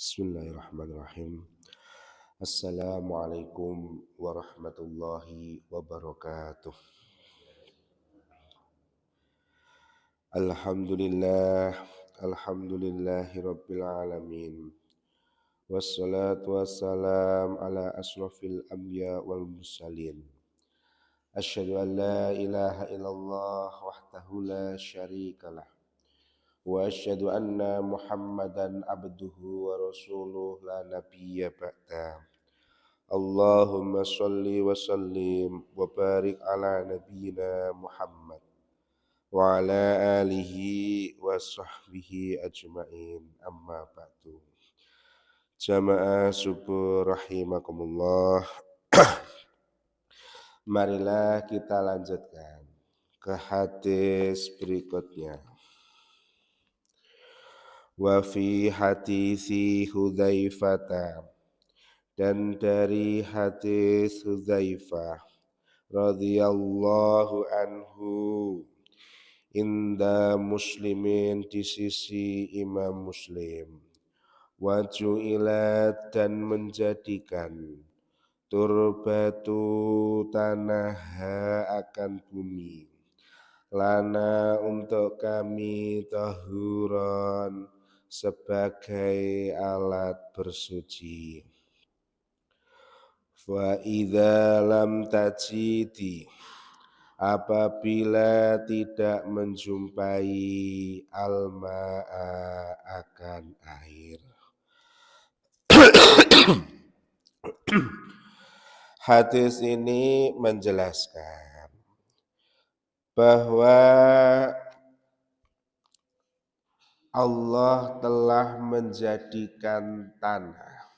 Bismillahirrahmanirrahim. Assalamualaikum warahmatullahi wabarakatuh. Alhamdulillah, alhamdulillahi rabbil alamin. Wassalatu wassalam ala asrafil anbiya wal mursalin. Asyhadu an la ilaha illallah wahdahu la syarikalah. Wa asyhadu anna Muhammadan abduhu wa rasuluh la nabiyya ba'da. Allahumma sholli wa sallim wa barik ala nabiyyina Muhammad wa ala alihi wa sahbihi ajma'in, amma ba'du. Jamaah subuh rahimakumullah. Marilah kita lanjutkan ke hadis berikutnya. Wa fi hadisi Hudzaifah, dan dari hadis Hudzaifah radhiyallahu anhu, inda muslimin, di sisi Imam Muslim, waju'ilat, dan menjadikan, turbatu, tanah, akan bumi, lana, untuk kami, tahuran, sebagai alat bersuci. Fa idza lam tajidi, apabila tidak menjumpai, al-ma'a, akan air. Hadis ini menjelaskan bahwa Allah telah menjadikan tanah,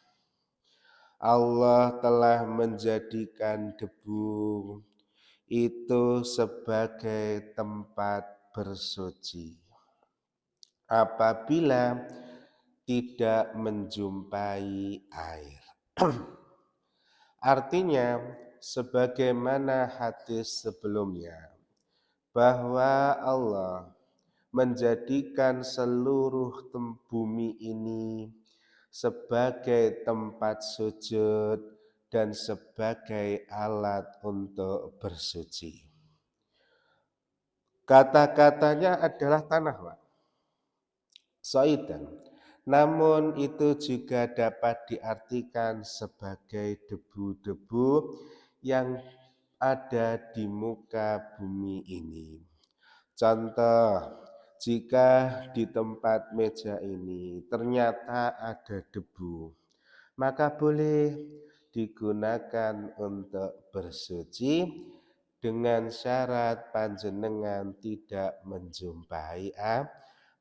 Allah telah menjadikan debu itu sebagai tempat bersuci apabila tidak menjumpai air. Artinya, sebagaimana hadis sebelumnya, bahwa Allah menjadikan seluruh bumi ini sebagai tempat sujud dan sebagai alat untuk bersuci. Kata-katanya adalah tanah, Pak. Soidan. Namun itu juga dapat diartikan sebagai debu-debu yang ada di muka bumi ini. Contoh, jika di tempat meja ini ternyata ada debu, maka boleh digunakan untuk bersuci dengan syarat panjenengan tidak menjumpai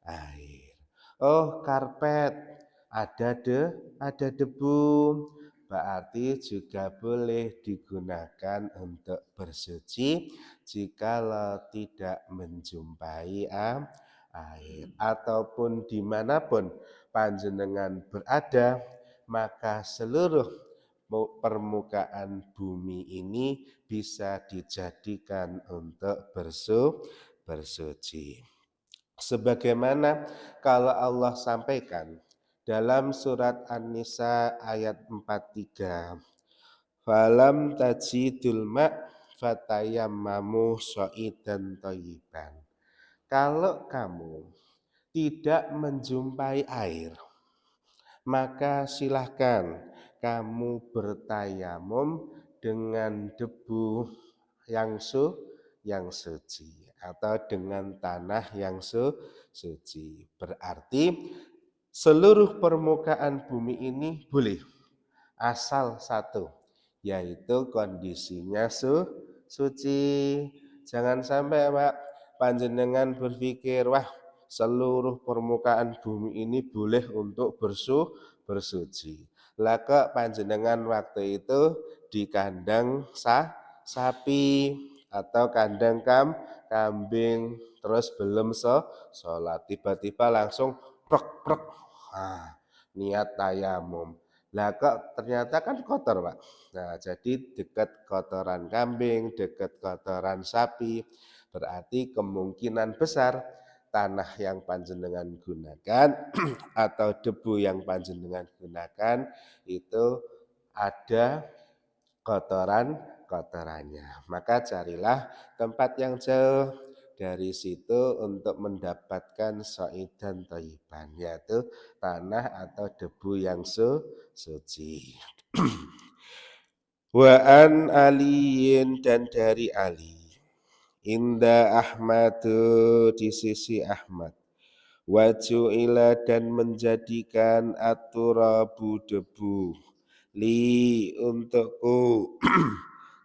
air. Oh, karpet ada debu, berarti juga boleh digunakan untuk bersuci jikalau tidak menjumpai air. Ataupun dimanapun panjenengan berada, maka seluruh permukaan bumi ini bisa dijadikan untuk bersuci. Sebagaimana kalau Allah sampaikan dalam surat An-Nisa ayat 43, falam tajidul ma' fatayammamu sha'idan thayyiban. Kalau kamu tidak menjumpai air, maka silahkan kamu bertayamum dengan debu yang suci atau dengan tanah yang suci. Berarti seluruh permukaan bumi ini boleh, asal satu, yaitu kondisinya suci. Jangan sampai, Pak, panjenengan berpikir, wah, seluruh permukaan bumi ini boleh untuk bersuci. Lah kok panjenengan waktu itu di kandang sapi atau kandang kambing, terus belum sholat, tiba-tiba langsung prek, niat tayamum. Lah kok ternyata kan kotor, Pak. Nah, jadi dekat kotoran kambing, dekat kotoran sapi, berarti kemungkinan besar tanah yang panjenengan gunakan atau debu yang panjenengan gunakan itu ada kotorannya. Maka carilah tempat yang jauh dari situ untuk mendapatkan so'idan thayyiban, yaitu tanah atau debu yang suci. Wa an aliyin, dan dari Ali, inda Ahmadu, di sisi Ahmad, waju'ila, dan menjadikan aturabu, debu, li, untukku,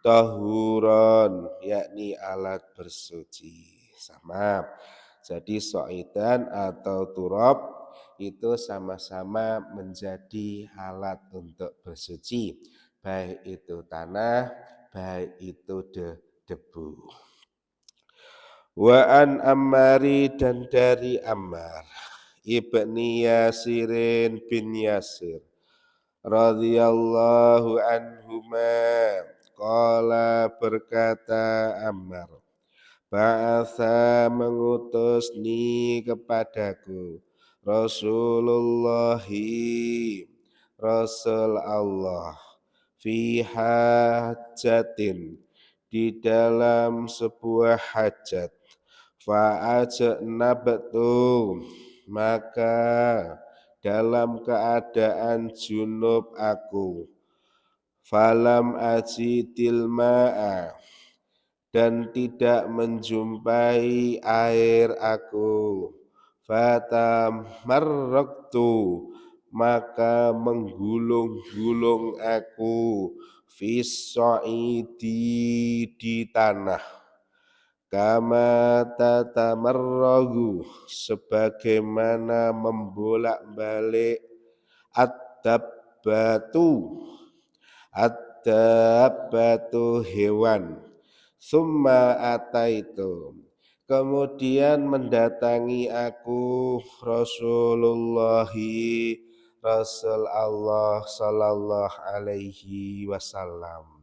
tahuron, yakni alat bersuci. Sama, jadi so'idan atau turab itu sama-sama menjadi alat untuk bersuci, baik itu tanah, baik itu debu. Wa an Ammari, dan dari Ammar ibni Yasirin bin Yasir radhiyallahu anhuma, qala, berkata Ammar, ba'atha, mengutusni kepadaku Rasulullahi, Rasul Allah, fi hajatin, di dalam sebuah hajat, fa'ajnabtu, maka dalam keadaan junub aku, falam ajidil ma'a, dan tidak menjumpai air aku, fatamarraktu, maka menggulung-gulung aku, fisso'idi, di tanah, kama tatamarragu, sebagaimana membolak-balik, ad-dabbatu, ad-dabbatu, hewan, summa ataitu, kemudian mendatangi aku Rasulullahi, Rasul Allah sallallahu alaihi wasallam.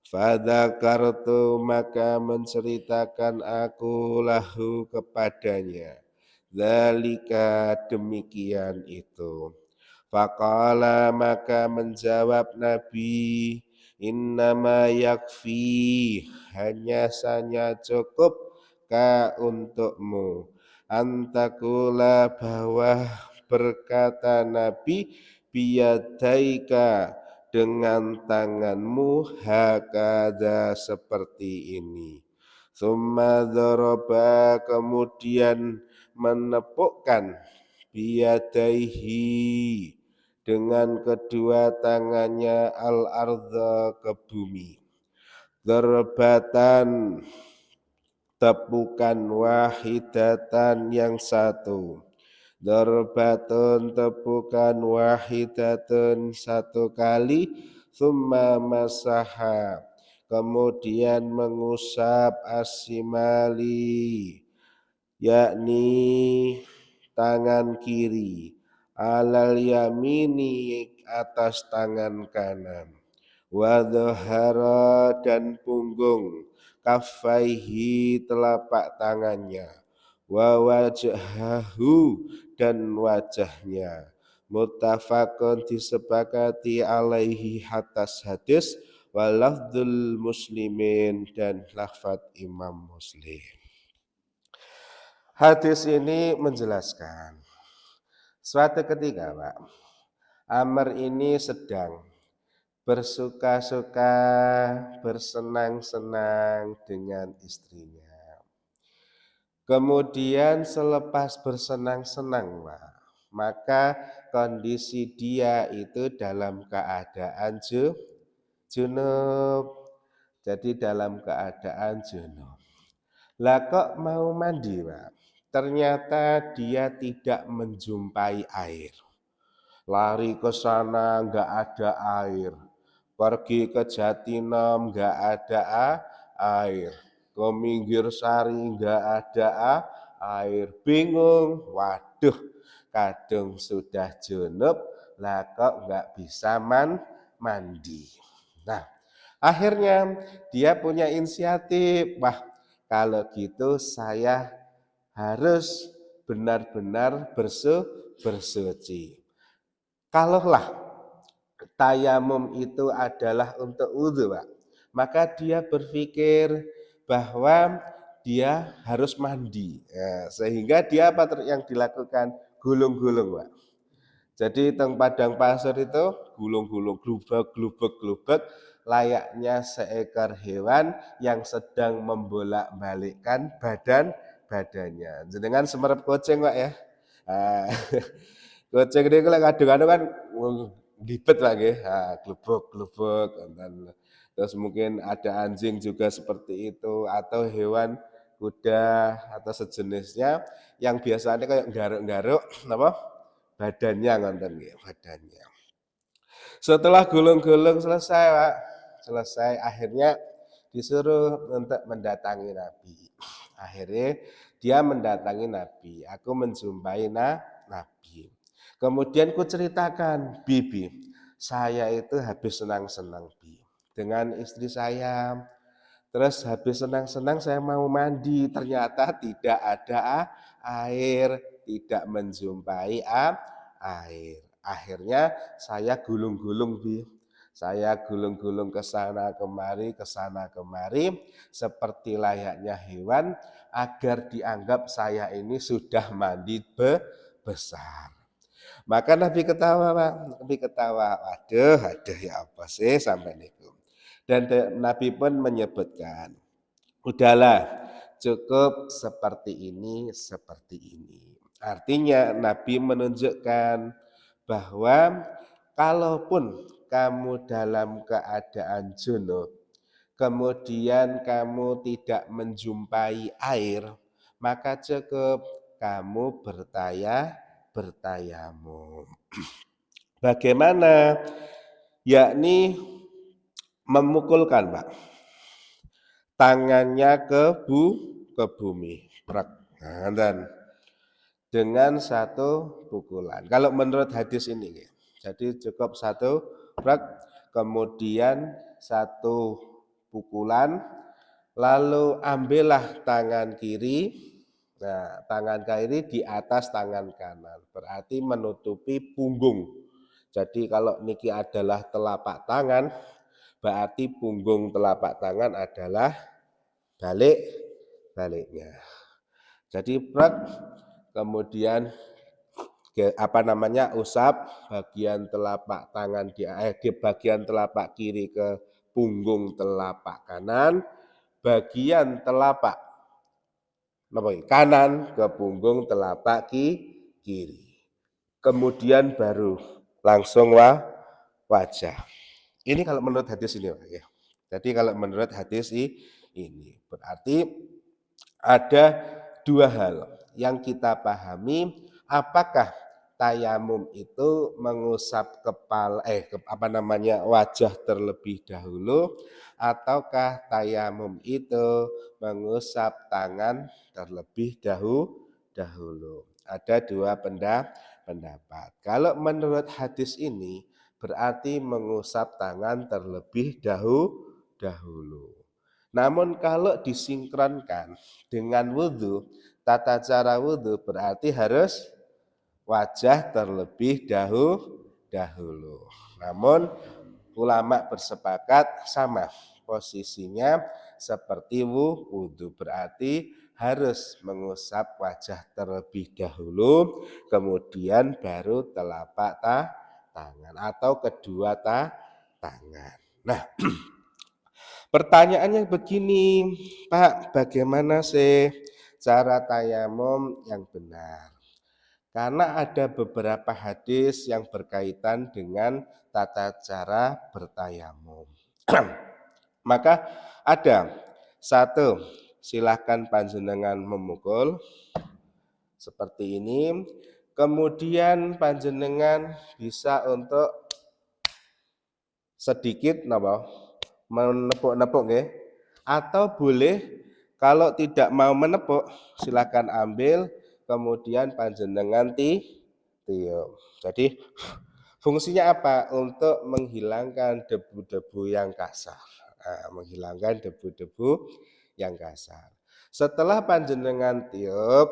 Fadzakartu, maka menceritakan aku lahu kepadanya, dzalika, demikian itu. Faqala, maka menjawab Nabi, innama yakfi, hanya saja cukup, ka, untukmu, antakula, bahwa berkata Nabi, biyadaika, dengan tanganmu, hakada, seperti ini. Summa dzaraba, kemudian menepukkan, biyadaihi, dengan kedua tangannya, al-ardha, ke bumi, darbatan, tepukan, wahidatan, yang satu, darbatun, tepukan, wahidatun, satu kali, summa masaha, kemudian mengusap, asimali, yakni tangan kiri, alal yamini, atas tangan kanan, wadhara, dan punggung, kafaihi, telapak tangannya, wa wajhahu, dan wajahnya, muttafaqun, disepakati, alaihi, atas hadis, walafdzul muslimin, dan lafaz Imam Muslim. Hadis ini menjelaskan suatu ketika, Pak, Amr ini sedang bersuka-suka, bersenang-senang dengan istrinya. Kemudian selepas bersenang-senang, Pak, maka kondisi dia itu dalam keadaan junub. Jadi dalam keadaan junub. Lah kok mau mandi, Pak? Ternyata dia tidak menjumpai air. Lari ke sana nggak ada air. Pergi ke Jatinam nggak ada air. Ke Minggir Sari nggak ada air. Bingung. Waduh, kadung sudah junub, lah kok nggak bisa mandi. Nah, akhirnya dia punya inisiatif. Wah, kalau gitu saya harus benar-benar bersuci. Kalaulah tayamum itu adalah untuk wudhu, Pak, maka dia berpikir bahwa dia harus mandi, ya, sehingga dia yang dilakukan gulung-gulung, Pak. Jadi teng padang pasir itu gulung-gulung, glubek-glubek layaknya seekor hewan yang sedang membolak-balikkan badannya. Jenengan semerep kucing, Pak, ya. Nah, kucing ini kalau kadang-kadang kan libet Pak nggih. Glubuk-glubuk terus mungkin ada anjing juga seperti itu atau hewan kuda atau sejenisnya yang biasanya kayak garuk-garuk apa badannya ngoten nggih, badannya. Setelah gulung-gulung selesai, Pak, selesai akhirnya disuruh untuk mendatangi Nabi. Akhirnya dia mendatangi Nabi. Aku menjumpai Nabi. Kemudian ku ceritakan, Bibi, saya itu habis senang-senang, Bi, dengan istri saya. Terus habis senang-senang saya mau mandi, ternyata tidak ada air, tidak menjumpai air. Akhirnya saya gulung-gulung, Bi. Saya gulung-gulung ke sana kemari, seperti layaknya hewan, agar dianggap saya ini sudah mandi besar. Maka Nabi ketawa, Pak. Nabi ketawa, aduh ya apa sih sampai niku. Dan Nabi pun menyebutkan, udahlah cukup seperti ini, seperti ini. Artinya Nabi menunjukkan bahwa kalaupun kamu dalam keadaan junub, kemudian kamu tidak menjumpai air, maka cukup kamu bertayamum. Bagaimana? Yakni memukulkan, Pak, tangannya ke bumi. Nah, dan dengan satu pukulan. Kalau menurut hadis ini, jadi cukup satu kemudian satu pukulan, lalu ambillah tangan kiri. Nah, tangan kiri di atas tangan kanan, berarti menutupi punggung. Jadi kalau niki adalah telapak tangan, berarti punggung telapak tangan adalah baliknya. Jadi kemudian usap bagian telapak tangan di bagian telapak kiri ke punggung telapak kanan, bagian telapak kanan ke punggung telapak kiri. Kemudian baru langsung wajah. Ini kalau menurut hadis ini, Pak, ya. Jadi kalau menurut hadis ini berarti ada dua hal yang kita pahami, apakah tayamum itu mengusap kepala wajah terlebih dahulu, ataukah tayamum itu mengusap tangan terlebih dahulu. Ada dua pendapat. Kalau menurut hadis ini berarti mengusap tangan terlebih dahulu. Namun kalau disinkronkan dengan wudhu, tata cara wudhu berarti harus wajah terlebih dahulu. Namun ulama bersepakat sama posisinya seperti wudhu, berarti harus mengusap wajah terlebih dahulu, kemudian baru telapak tangan atau kedua tangan. Nah, pertanyaannya begini, Pak, bagaimana sih cara tayamum yang benar? Karena ada beberapa hadis yang berkaitan dengan tata cara bertayamum. Maka ada satu, silahkan panjenengan memukul seperti ini. Kemudian panjenengan bisa untuk sedikit menepuk-nepuk, nggih. Atau boleh kalau tidak mau menepuk, silakan ambil kemudian panjenengan tiup. Jadi fungsinya apa? Untuk menghilangkan debu-debu yang kasar. Menghilangkan debu-debu yang kasar. Setelah panjenengan tiup,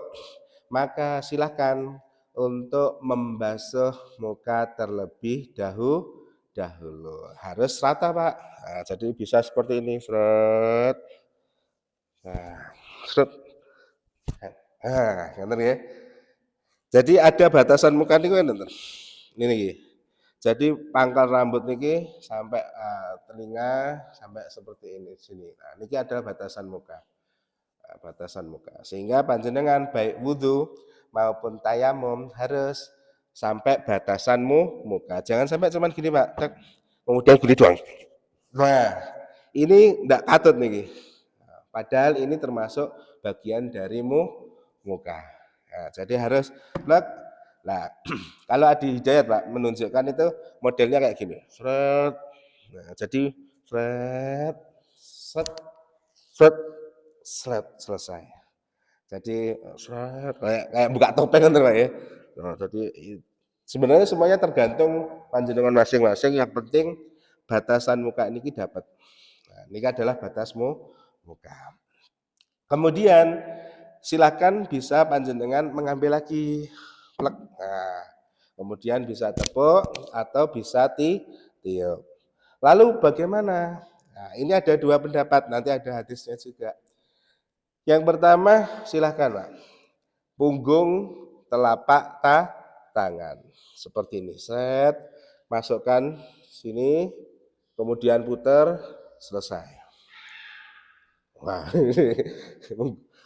maka silahkan untuk membasuh muka terlebih dahulu. Harus rata, Pak. Nah, jadi bisa seperti ini, seret. Nah, seret. Nah, ngerti ya. Jadi ada batasan muka niku nonton. Ini nih. Jadi pangkal rambut niki sampai telinga sampai seperti ini sini. Nah, niki adalah batasan muka. Batasan muka. Sehingga panjenengan baik wudhu maupun tayamum harus sampai batasanmu muka. Jangan sampai cuman gini, Pak. Kemudian gini doang. Nah, ini enggak katut nih. Padahal ini termasuk bagian dari muka. Nah, jadi harus lek. Nah, kalau Adi Hidayat, Pak, menunjukkan itu modelnya kayak gini. Sret. Nah, jadi sret, set, sret, sret, selesai. Jadi sret, kayak buka topeng kan, Pak ya. Nah, jadi sebenarnya semuanya tergantung panjenengan masing-masing. Yang penting batasan muka ini dapat. Nah, ini adalah batasmu muka. Kemudian silakan bisa panjenengan mengambil lagi plek. Nah, kemudian bisa tepuk atau bisa tiup. Lalu bagaimana? Nah, ini ada dua pendapat, nanti ada hadisnya juga. Yang pertama, silahkan, Pak. Punggung telapak tangan. Seperti ini. Set, masukkan sini, kemudian putar, selesai. Wah,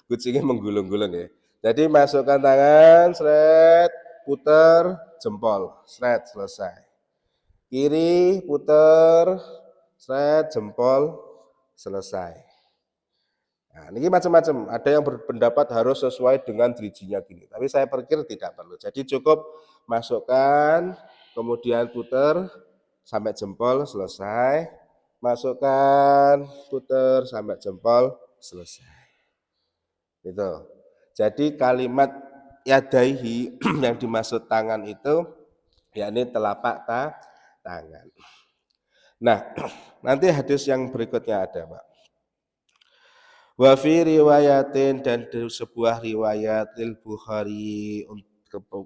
kucingnya menggulung-gulung ya. Jadi masukkan tangan, seret, putar, jempol, seret, selesai. Kiri, putar, seret, jempol, selesai. Nah, ini macam-macam. Ada yang berpendapat harus sesuai dengan drijinya gini. Tapi saya pikir tidak perlu. Jadi cukup masukkan, kemudian putar sampai jempol, selesai. Masukkan, putar sampai jempol, selesai. Itu. Jadi kalimat yadaihi yang dimaksud tangan itu yakni telapak tangan. Nah, nanti hadis yang berikutnya ada, Pak. Wa fi riwayatin, dan sebuah riwayat lil Bukhari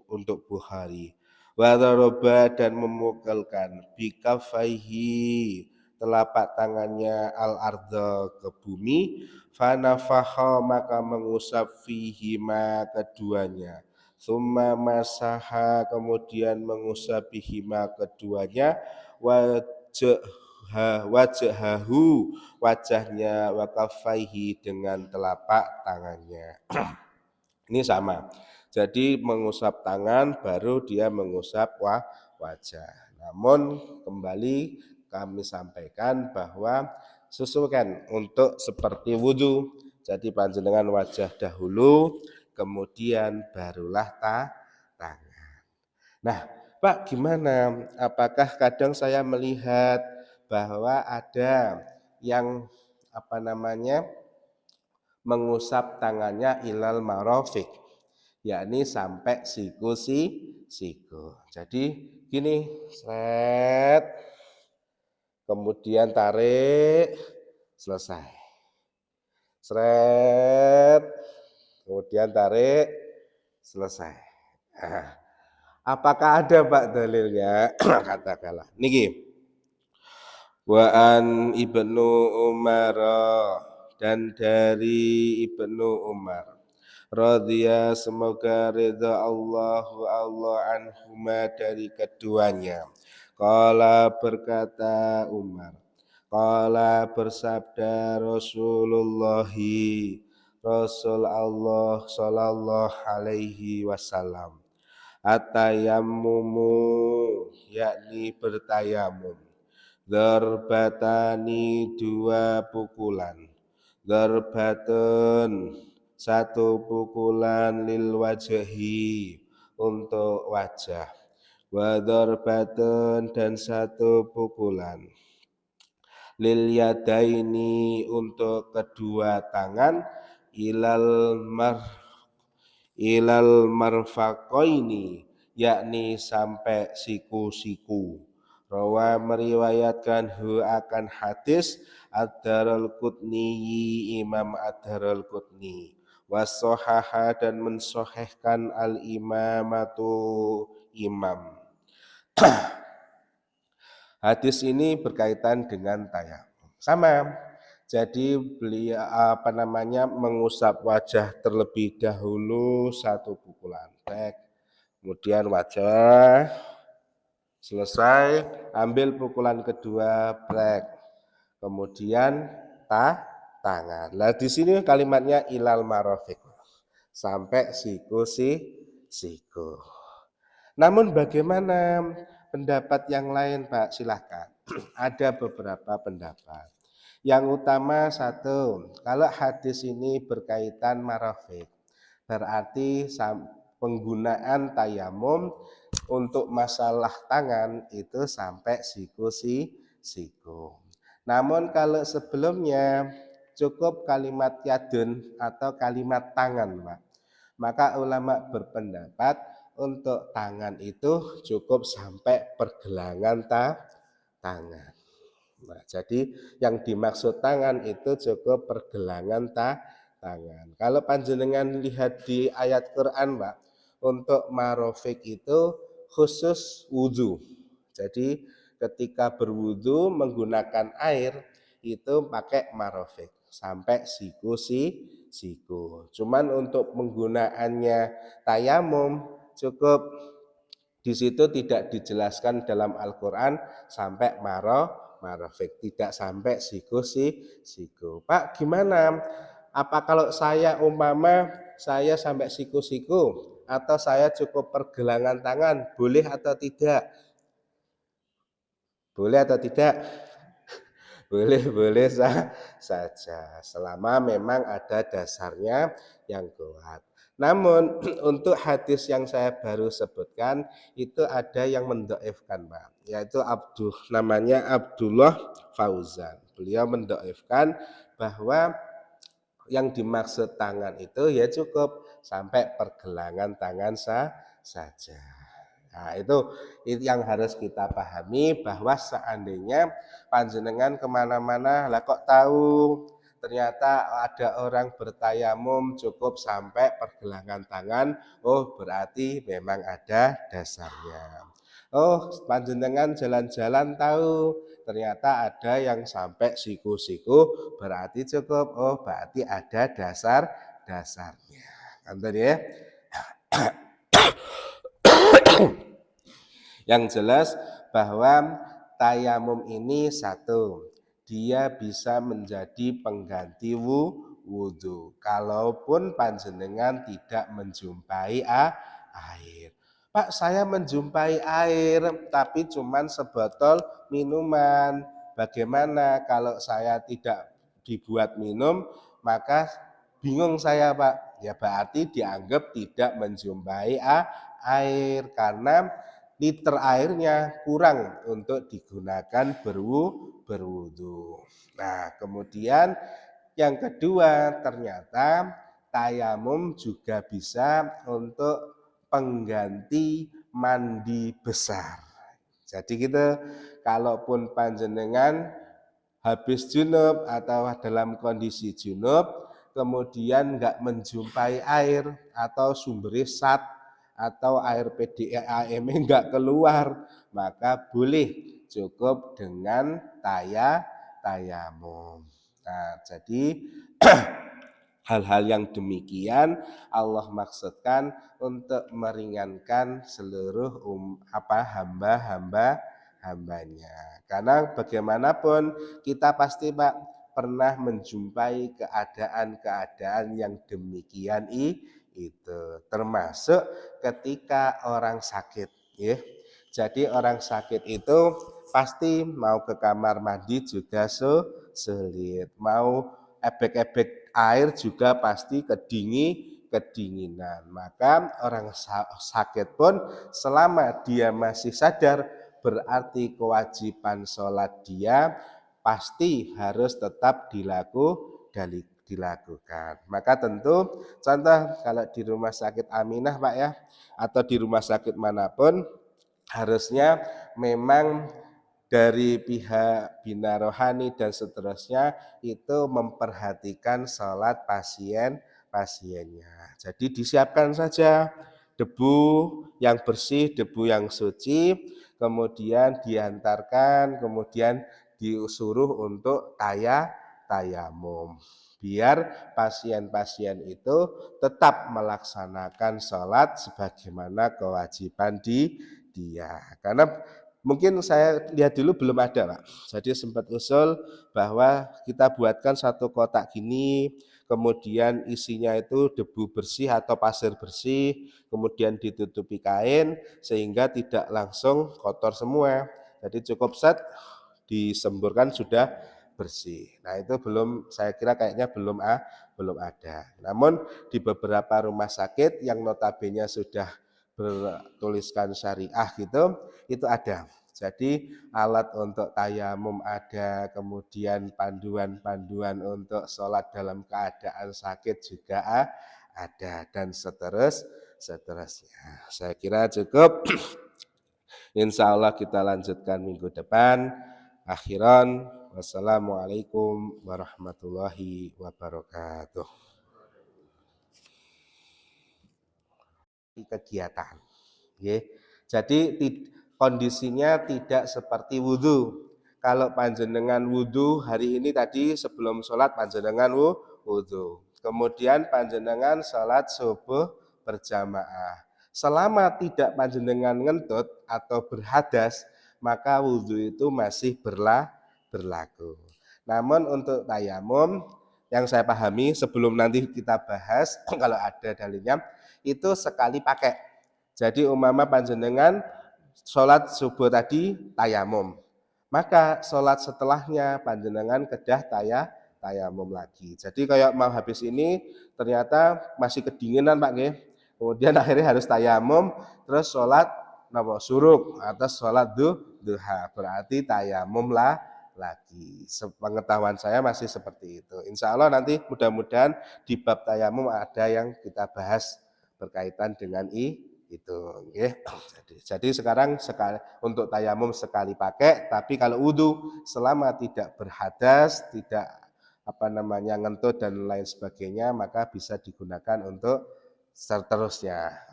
untuk Bukhari. Wa daraba, dan memukulkan bikafaihi telapak tangannya al arda ke bumi, fanafaha, maka mengusap fihi ma keduanya, summa masaha, kemudian mengusap fihi ma keduanya, wajhahu, wajahnya, wakafaihi, dengan telapak tangannya. Ini sama. Jadi mengusap tangan baru dia mengusap wajah. Namun kembali kami sampaikan bahwa sesuaikan untuk seperti wudhu. Jadi panjenengan wajah dahulu, kemudian barulah tangan. Nah, Pak, gimana? Apakah kadang saya melihat bahwa ada yang mengusap tangannya ilal marofik, yakni sampai siku. Jadi gini, seret, kemudian tarik, selesai. Seret, kemudian tarik, selesai. Nah, apakah ada, Pak, dalilnya? Katakanlah niki. Wa an Ibnu Umar, dan dari Ibnu Umar radhiya, semoga ridha Allah anhuma, dari keduanya. Qala, berkata Umar, qala, bersabda Rasulullah Rasul Allah sallallahu alaihi wasallam, atayammumu, yakni bertayamum, darbatani, dua pukulan, darbatun, satu pukulan, lil wajhi, untuk wajah, wa darbatun, dan satu pukulan, lil yadaini, untuk kedua tangan, ilal marfaqaini, yakni sampai siku-siku. Rawa meriwayatkan hu akan hadis Ad-Daraqutni, Imam Ad-Daraqutni, wasohaha dan mensohehkan al-imamatu imam. Hadis ini berkaitan dengan tayamum. Sama. Jadi beliau mengusap wajah terlebih dahulu satu pukulan tek, kemudian wajah selesai, ambil pukulan kedua brek, kemudian tangan. Nah di sini kalimatnya ilal marofik, sampai siku. Namun bagaimana pendapat yang lain, Pak? Silahkan. Ada beberapa pendapat. Yang utama satu, kalau hadis ini berkaitan marofik, berarti penggunaan tayamum untuk masalah tangan itu sampai siku. Namun kalau sebelumnya cukup kalimat yadun atau kalimat tangan, Pak, maka ulama berpendapat untuk tangan itu cukup sampai pergelangan tangan. Nah, jadi yang dimaksud tangan itu cukup pergelangan tangan. Kalau panjenengan lihat di ayat Quran, Pak, untuk marofik itu khusus wudhu. Jadi ketika berwudhu menggunakan air itu pakai marofik sampai siku. Cuman untuk penggunaannya tayamum cukup di situ tidak dijelaskan dalam Al-Quran sampai marofik, tidak sampai siku. Pak, gimana? Apa kalau saya saya sampai siku atau saya cukup pergelangan tangan, boleh atau tidak? Boleh atau tidak? Boleh saja selama memang ada dasarnya yang kuat. Namun untuk hadis yang saya baru sebutkan itu ada yang mendoifkan, Pak, yaitu namanya Abdullah Fauzan. Beliau mendoifkan bahwa yang dimaksud tangan itu ya cukup sampai pergelangan tangan saja. Nah, itu yang harus kita pahami, bahwa seandainya panjenengan kemana-mana, lah kok tahu ternyata ada orang bertayamum cukup sampai pergelangan tangan, oh berarti memang ada dasarnya. Oh panjenengan jalan-jalan tahu ternyata ada yang sampai siku, berarti cukup, oh berarti ada dasarnya. Kantor ya. Yang jelas bahwa tayamum ini satu, dia bisa menjadi pengganti wudhu kalaupun panjenengan tidak menjumpai air. Pak, saya menjumpai air tapi cuman sebotol minuman. Bagaimana kalau saya tidak dibuat minum? Maka bingung saya, Pak. Ya berarti dianggap tidak menjumpai air karena liter airnya kurang untuk digunakan berwudu. Nah, kemudian yang kedua, ternyata tayamum juga bisa untuk pengganti mandi besar. Jadi kita kalaupun panjenengan habis junub atau dalam kondisi junub, kemudian enggak menjumpai air atau sumber sat atau air PDAM enggak keluar, maka boleh cukup dengan tayamum. Nah, jadi hal-hal yang demikian Allah maksudkan untuk meringankan seluruh hamba-hambanya. Karena bagaimanapun kita pasti, Pak, pernah menjumpai keadaan-keadaan yang demikian itu, termasuk ketika orang sakit, ya. Jadi orang sakit itu pasti mau ke kamar mandi juga sulit, mau ebek-ebek air juga pasti kedinginan. Maka orang sakit pun selama dia masih sadar, berarti kewajiban sholat dia pasti harus tetap dilakukan. Maka tentu contoh kalau di rumah sakit Aminah, Pak, ya, atau di rumah sakit manapun harusnya memang dari pihak bina rohani dan seterusnya itu memperhatikan sholat pasiennya. Jadi disiapkan saja debu yang bersih, debu yang suci, kemudian diantarkan, kemudian disuruh untuk tayamum. Biar pasien-pasien itu tetap melaksanakan sholat sebagaimana kewajiban dia. Karena mungkin saya lihat dulu belum ada, Pak. Jadi sempat usul bahwa kita buatkan satu kotak gini, kemudian isinya itu debu bersih atau pasir bersih, kemudian ditutupi kain sehingga tidak langsung kotor semua. Jadi cukup set disemburkan sudah bersih. Nah, itu belum, saya kira kayaknya belum ada. Namun di beberapa rumah sakit yang notabene sudah bertuliskan syariah gitu, itu ada. Jadi alat untuk tayamum ada, kemudian panduan-panduan untuk sholat dalam keadaan sakit juga ada, dan seterusnya. Saya kira cukup. Insya Allah kita lanjutkan minggu depan. Akhiran, wassalamualaikum warahmatullahi wabarakatuh. Kegiatan. Jadi kondisinya tidak seperti wudhu. Kalau panjenengan wudhu hari ini tadi sebelum sholat panjenengan wudhu. Kemudian panjenengan sholat subuh berjamaah. Selama tidak panjenengan ngentut atau berhadas, maka wudhu itu masih berlaku. Namun untuk tayamum yang saya pahami sebelum nanti kita bahas kalau ada dalilnya itu sekali pakai. Jadi umpama panjenengan sholat subuh tadi tayamum, maka sholat setelahnya panjenengan kedah tayamum lagi. Jadi kayak mau habis ini ternyata masih kedinginan Pak nggih. Kemudian akhirnya harus tayamum, terus sholat napa suruk atau sholat duha. Berarti tayamum lah lagi. Pengetahuan saya masih seperti itu. Insya Allah nanti mudah-mudahan di bab tayamum ada yang kita bahas berkaitan dengan itu. Jadi sekarang untuk tayamum sekali pakai, tapi kalau wudhu selama tidak berhadas, tidak ngentut dan lain sebagainya, maka bisa digunakan untuk seterusnya.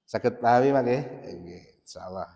Sakit pahami Pak nggih? Insyaallah.